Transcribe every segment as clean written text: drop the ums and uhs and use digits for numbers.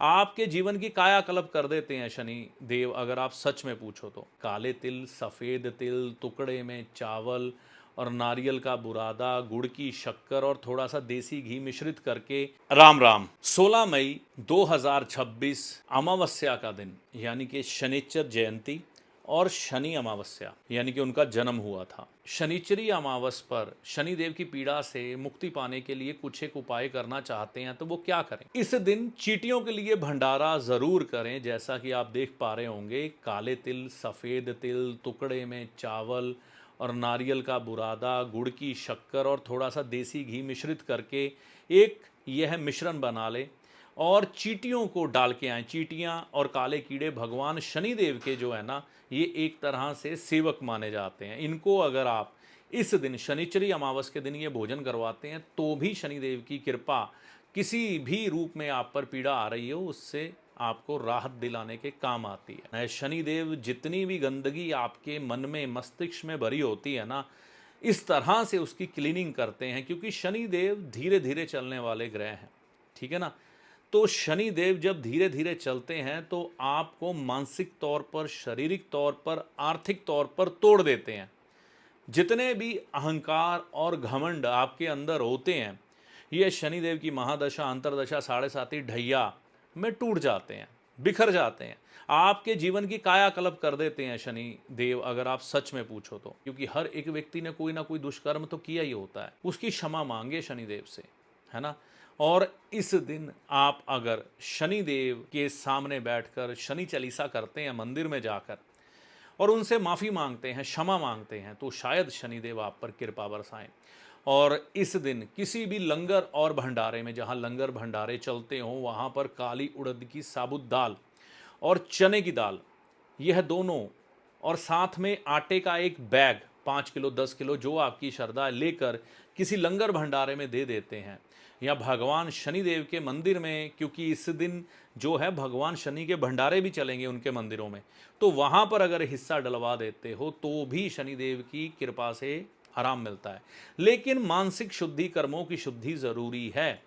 आपके जीवन की कायाकल्प कर देते हैं शनि देव, अगर आप सच में पूछो तो। काले तिल, सफ़ेद तिल, टुकड़े में चावल और नारियल का बुरादा, गुड़ की शक्कर और थोड़ा सा देसी घी मिश्रित करके। राम राम। 16 मई 2026 अमावस्या का दिन, यानी कि शनिचर जयंती और शनि अमावस्या, यानी कि उनका जन्म हुआ था। शनिचरी अमावस पर शनिदेव की पीड़ा से मुक्ति पाने के लिए कुछ एक उपाय करना चाहते हैं तो वो क्या करें? इस दिन चींटियों के लिए भंडारा जरूर करें। जैसा कि आप देख पा रहे होंगे, काले तिल, सफ़ेद तिल, टुकड़े में चावल और नारियल का बुरादा, गुड़ की शक्कर और थोड़ा सा देसी घी मिश्रित करके एक यह मिश्रण बना लें और चींटियों को डाल के आए। चींटियाँ और काले कीड़े भगवान शनिदेव के जो है ना, ये एक तरह से सेवक माने जाते हैं। इनको अगर आप इस दिन शनिचरी अमावस के दिन ये भोजन करवाते हैं तो भी शनिदेव की कृपा, किसी भी रूप में आप पर पीड़ा आ रही हो उससे आपको राहत दिलाने के काम आती है। शनिदेव जितनी भी गंदगी आपके मन में, मस्तिष्क में भरी होती है ना, इस तरह से उसकी क्लीनिंग करते हैं, क्योंकि शनिदेव धीरे धीरे चलने वाले ग्रह हैं। ठीक है ना? तो शनि देव जब धीरे धीरे चलते हैं तो आपको मानसिक तौर पर, शारीरिक तौर पर, आर्थिक तौर पर तोड़ देते हैं। जितने भी अहंकार और घमंड आपके अंदर होते हैं, ये शनिदेव की महादशा, अंतरदशा, साढ़े साती, ढैया में टूट जाते हैं, बिखर जाते हैं। आपके जीवन की कायाकल्प कर देते हैं शनि देव, अगर आप सच में पूछो तो। क्योंकि हर एक व्यक्ति ने कोई ना कोई दुष्कर्म तो किया ही होता है, उसकी क्षमा मांगे शनिदेव से, है ना? और इस दिन आप अगर शनिदेव के सामने बैठकर शनि चालीसा करते हैं मंदिर में जाकर और उनसे माफ़ी मांगते हैं, क्षमा मांगते हैं, तो शायद शनिदेव आप पर कृपा बरसाएं। और इस दिन किसी भी लंगर और भंडारे में, जहाँ लंगर भंडारे चलते हों, वहाँ पर काली उड़द की साबुत दाल और चने की दाल, यह दोनों, और साथ में आटे का एक बैग 5 किलो, 10 किलो, जो आपकी श्रद्धा है, लेकर किसी लंगर भंडारे में दे देते हैं, या भगवान शनिदेव के मंदिर में, क्योंकि इस दिन जो है भगवान शनि के भंडारे भी चलेंगे उनके मंदिरों में, तो वहाँ पर अगर हिस्सा डलवा देते हो तो भी शनिदेव की कृपा से आराम मिलता है। लेकिन मानसिक शुद्धि, कर्मों की शुद्धि ज़रूरी है,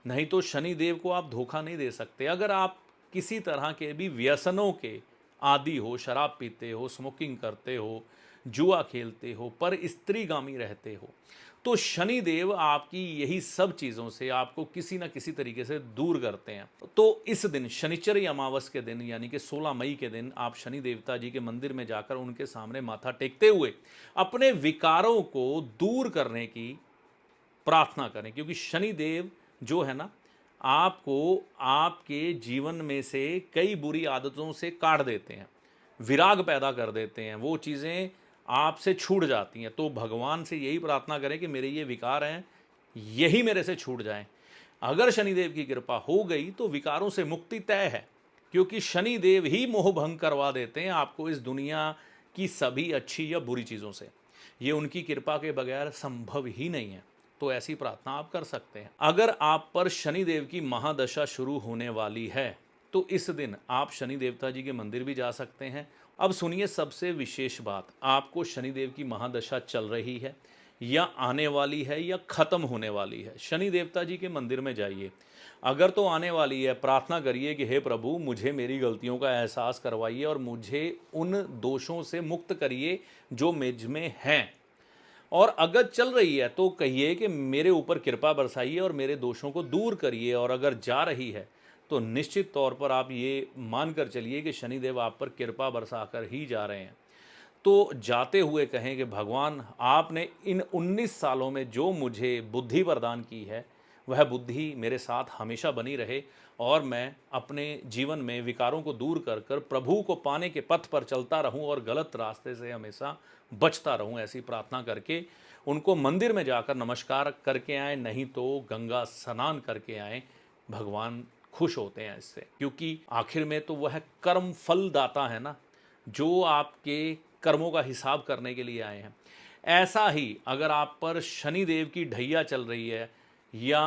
नहीं तो शनिदेव को आप धोखा नहीं दे सकते। अगर आप किसी तरह के भी व्यसनों के आदी हो, शराब पीते हो, स्मोकिंग करते हो, जुआ खेलते हो, पर स्त्रीगामी रहते हो, तो शनिदेव आपकी यही सब चीज़ों से आपको किसी न किसी तरीके से दूर करते हैं। तो इस दिन, शनिचरी अमावस के दिन, यानी कि 16 मई के दिन, आप शनि देवता जी के मंदिर में जाकर उनके सामने माथा टेकते हुए अपने विकारों को दूर करने की प्रार्थना करें। क्योंकि शनिदेव जो है ना, आपको आपके जीवन में से कई बुरी आदतों से काट देते हैं, विराग पैदा कर देते हैं, वो चीज़ें आपसे छूट जाती हैं। तो भगवान से यही प्रार्थना करें कि मेरे ये विकार हैं, यही मेरे से छूट जाएं। अगर शनिदेव की कृपा हो गई तो विकारों से मुक्ति तय है, क्योंकि शनिदेव ही मोह भंग करवा देते हैं आपको इस दुनिया की सभी अच्छी या बुरी चीज़ों से। ये उनकी कृपा के बगैर संभव ही नहीं है। तो ऐसी प्रार्थना आप कर सकते हैं। अगर आप पर शनिदेव की महादशा शुरू होने वाली है तो इस दिन आप शनि देवता जी के मंदिर भी जा सकते हैं। अब सुनिए सबसे विशेष बात, आपको शनिदेव की महादशा चल रही है या आने वाली है या खत्म होने वाली है, शनि देवता जी के मंदिर में जाइए। अगर तो आने वाली है, प्रार्थना करिए कि हे प्रभु, मुझे मेरी गलतियों का एहसास करवाइए और मुझे उन दोषों से मुक्त करिए जो मुझ में हैं। और अगर चल रही है तो कहिए कि मेरे ऊपर कृपा बरसाइए और मेरे दोषों को दूर करिए। और अगर जा रही है तो निश्चित तौर पर आप ये मानकर चलिए कि शनिदेव आप पर कृपा बरसाकर ही जा रहे हैं। तो जाते हुए कहें कि भगवान, आपने इन 19 सालों में जो मुझे बुद्धि प्रदान की है, वह बुद्धि मेरे साथ हमेशा बनी रहे और मैं अपने जीवन में विकारों को दूर कर कर प्रभु को पाने के पथ पर चलता रहूं और गलत रास्ते से हमेशा बचता रहूं। ऐसी प्रार्थना करके उनको मंदिर में जाकर नमस्कार करके आएँ, नहीं तो गंगा स्नान करके आएँ। भगवान खुश होते हैं इससे, क्योंकि आखिर में तो वह कर्म फल दाता है ना, जो आपके कर्मों का हिसाब करने के लिए आए हैं। ऐसा ही अगर आप पर शनिदेव की ढैया चल रही है या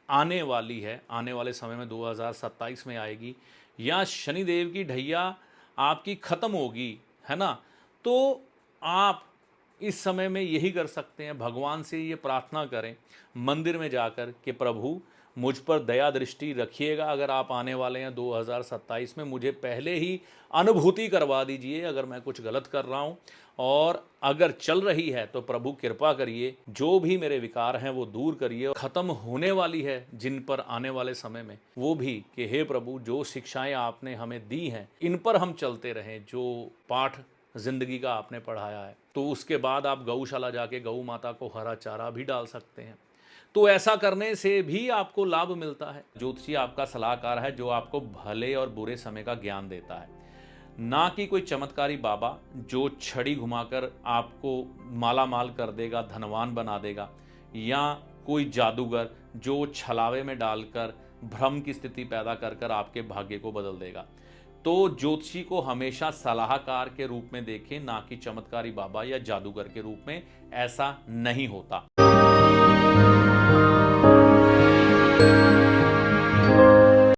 आने वाली है, आने वाले समय में 2027 में आएगी, या शनिदेव की ढैया आपकी ख़त्म होगी, है ना, तो आप इस समय में यही कर सकते हैं, भगवान से ये प्रार्थना करें मंदिर में जाकर कि प्रभु, मुझ पर दया दृष्टि रखिएगा। अगर आप आने वाले हैं 2027 में, मुझे पहले ही अनुभूति करवा दीजिए अगर मैं कुछ गलत कर रहा हूँ, और अगर चल रही है तो प्रभु कृपा करिए, जो भी मेरे विकार हैं वो दूर करिए। खत्म होने वाली है जिन पर आने वाले समय में, वो भी कि हे प्रभु, जो शिक्षाएं आपने हमें दी हैं इन पर हम चलते रहें, जो पाठ जिंदगी का आपने पढ़ाया है। तो उसके बाद आप गौशाला जाके गौ माता को हरा चारा भी डाल सकते हैं। तो ऐसा करने से भी आपको लाभ मिलता है। ज्योतिषी आपका सलाहकार है जो आपको भले और बुरे समय का ज्ञान देता है, ना कि कोई चमत्कारी बाबा जो छड़ी घुमाकर आपको माला माल कर देगा, धनवान बना देगा, या कोई जादूगर जो छलावे में डालकर भ्रम की स्थिति पैदा कर कर आपके भाग्य को बदल देगा। तो ज्योतिषी को हमेशा सलाहकार के रूप में देखें, ना कि चमत्कारी बाबा या जादूगर के रूप में। ऐसा नहीं होता।